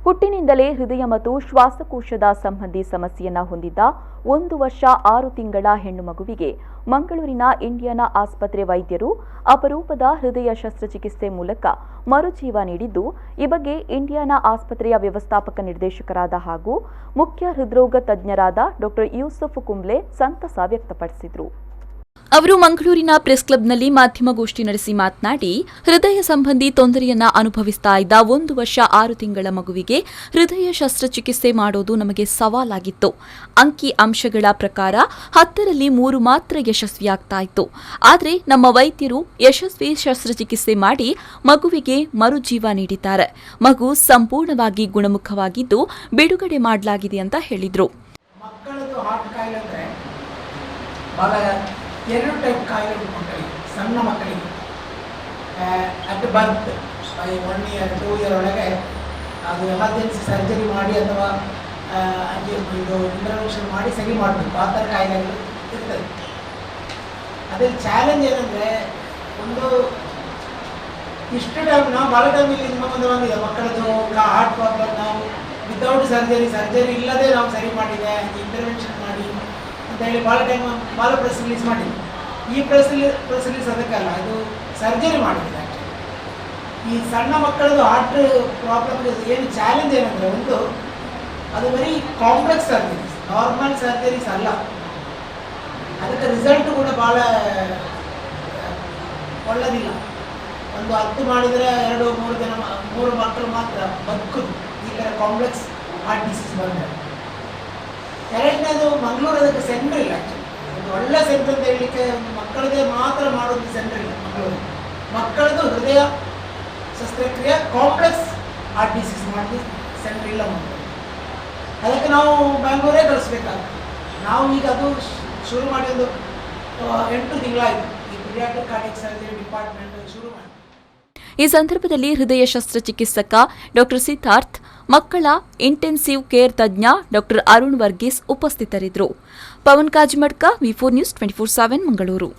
ಹುಟ್ಟಿನಿಂದಲೇ ಹೃದಯ ಮತ್ತು ಶ್ವಾಸಕೋಶದ ಸಂಬಂಧಿ ಸಮಸ್ಯೆಯನ್ನ ಹೊಂದಿದ್ದ 1 ವರ್ಷ 6 ತಿಂಗಳ ಹೆಣ್ಣು ಮಗುವಿಗೆ ಮಂಗಳೂರಿನ ಇಂಡಿಯಾನಾ ಆಸ್ಪತ್ರೆ ವೈದ್ಯರು ಅಪರೂಪದ ಹೃದಯ ಶಸ್ತ್ರಚಿಕಿತ್ಸೆ ಮೂಲಕ ಮರುಜೀವ ನೀಡಿದ್ದು, ಈ ಬಗ್ಗೆ ಇಂಡಿಯಾನಾ ಆಸ್ಪತ್ರೆಯ ವ್ಯವಸ್ಥಾಪಕ ನಿರ್ದೇಶಕರಾದ ಹಾಗೂ ಮುಖ್ಯ ಹೃದ್ರೋಗ ತಜ್ಞರಾದ ಡಾ ಯೂಸುಫ್ ಕುಂಬ್ಳೆ ಸಂತಸ ವ್ಯಕ್ತಪಡಿಸಿದರು. ಅವರು ಮಂಗಳೂರಿನ ಪ್ರೆಸ್ ಕ್ಲಬ್ನಲ್ಲಿ ಮಾಧ್ಯಮಗೋಷ್ಠಿ ನಡೆಸಿ ಮಾತನಾಡಿ, ಹೃದಯ ಸಂಬಂಧಿ ತೊಂದರೆಯನ್ನ ಅನುಭವಿಸ್ತಾ ಇದ್ದ 1 ವರ್ಷ 6 ತಿಂಗಳ ಮಗುವಿಗೆ ಹೃದಯ ಶಸ್ತ್ರಚಿಕಿತ್ಸೆ ಮಾಡೋದು ನಮಗೆ ಸವಾಲಾಗಿತ್ತು. ಅಂಕಿ ಅಂಶಗಳ ಪ್ರಕಾರ 10ರಲ್ಲಿ 3 ಮಾತ್ರ ಯಶಸ್ವಿಯಾಗ್ತಾ ಇತ್ತು. ಆದರೆ ನಮ್ಮ ವೈದ್ಯರು ಯಶಸ್ವಿ ಶಸ್ತ್ರಚಿಕಿತ್ಸೆ ಮಾಡಿ ಮಗುವಿಗೆ ಮರುಜೀವ ನೀಡಿದ್ದಾರೆ. ಮಗು ಸಂಪೂರ್ಣವಾಗಿ ಗುಣಮುಖವಾಗಿದ್ದು ಬಿಡುಗಡೆ ಮಾಡಲಾಗಿದೆ ಅಂತ ಹೇಳಿದರು. ಎರಡು ಟೈಪ್ ಕಾಯಿಲೆ ಮಕ್ಕಳಿಗೆ, ಸಣ್ಣ ಮಕ್ಕಳಿಗೆ ಅಟ್ ಬರ್ತ್ 1 ಇಯರ್ 2 ಇಯರ್ ಒಳಗೆ ಅದು ಎಮರ್ಜೆನ್ಸಿ ಸರ್ಜರಿ ಮಾಡಿ ಅಥವಾ ಇದು ಇಂಟರ್ವೆನ್ಷನ್ ಮಾಡಿ ಸರಿ ಮಾಡಬೇಕು. ಆ ಥರ ಕಾಯಿಲೆಗಳು ಇರ್ತದೆ. ಅದ್ರಲ್ಲಿ ಚಾಲೆಂಜ್ ಏನಂದರೆ, ಒಂದು ಇಷ್ಟು ಟೈಮ್ ನಾವು ಭಾಳ ಟೈಮಲ್ಲಿ ನಿಮ್ಮ ಮುಂದೆ ಬಂದಿದೆ ಮಕ್ಕಳದ್ದು ಹಾರ್ಟ್ ಪ್ರಾಬ್ಲಮ್ ನಾವು ವಿತೌಟ್ ಸರ್ಜರಿ ಇಲ್ಲದೆ ನಾವು ಸರಿ ಮಾಡಿದೆ, ಇಂಟರ್ವೆನ್ಷನ್ ಮಾಡಿ ಅಂತ ಹೇಳಿ ಭಾಳ ಪ್ರೆಸ್ ರಿಲೀಸ್ ಮಾಡಿದ್ವಿ. ಈ ಪ್ರೆಸ್ ರಿಲೀಸ್ ಅದಕ್ಕಲ್ಲ, ಇದು ಸರ್ಜರಿ ಮಾಡಿದೆ. ಈ ಸಣ್ಣ ಮಕ್ಕಳದು ಹಾರ್ಟ್ ಪ್ರಾಬ್ಲಮ್ ಏನು ಚಾಲೆಂಜ್ ಏನಂದರೆ, ಒಂದು ಅದು very complex surgeries, normal surgeries ಅಲ್ಲ. ಅದಕ್ಕೆ ರಿಸಲ್ಟ್ ಕೂಡ ಭಾಳ ಒಳ್ಳೆದಿಲ್ಲ. ಒಂದು 10 ಮಾಡಿದರೆ 2-3 ಮಕ್ಕಳು ಮಾತ್ರ ಬದುಕುದು ಈ ಥರ ಕಾಂಪ್ಲೆಕ್ಸ್ ಹಾರ್ಟ್ ಡಿಸೀಸ್ ಬಂದರೆ. ಎರಡನೇದು, ಮಂಗಳೂರು ಅದಕ್ಕೆ ಸೆಂಟರ್ ಇಲ್ಲ. ಆ್ಯಕ್ಚುಲಿ ಒಂದು ಒಳ್ಳೆ ಸೆಂಟರ್ ಅಂತ ಹೇಳಲಿಕ್ಕೆ ಒಂದು ಮಕ್ಕಳದೇ ಮಾತ್ರ ಮಾಡೋದು ಸೆಂಟರ್ ಇಲ್ಲ. ಮಕ್ಕಳದು ಹೃದಯ ಶಸ್ತ್ರಕ್ರಿಯೆ ಕಾಂಪ್ಲೆಕ್ಸ್ ಹಾರ್ಟ್ ಡಿಸೀಸ್ ಮಾಡಿ ಸೆಂಟರ್ ಇಲ್ಲ ಮಂಗಳೂರು. ಅದಕ್ಕೆ ನಾವು ಬೆಂಗಳೂರೇ ಕಳಿಸ್ಬೇಕಾಗ್ತದೆ. ನಾವು ಈಗ ಅದು ಶುರು ಮಾಡಿ ಒಂದು 8 ತಿಂಗಳಾಯಿತು. ಈ ಪೀಡಿಯಾಟ್ರಿಕ್ ಕಾರ್ಡಿಯಾಕ್ ಸರ್ಜರಿ ಡಿಪಾರ್ಟ್ಮೆಂಟ್ ಶುರು ಮಾಡಿ. ಈ ಸಂದರ್ಭದಲ್ಲಿ ಹೃದಯ ಶಸ್ತ್ರಚಿಕಿತ್ಸಕ ಡಾ ಸಿದ್ಧಾರ್ಥ್, ಮಕ್ಕಳ ಇಂಟೆನ್ಸಿವ್ ಕೇರ್ ತಜ್ಞ ಡಾ ಅರುಣ್ ವರ್ಗೀಸ್ ಉಪಸ್ಥಿತರಿದ್ದರು. ಪವನ್ ಕಾಜಿಮಡ್ಕ, ವಿ4 ನ್ಯೂಸ್ 24/7 ಮಂಗಳೂರು.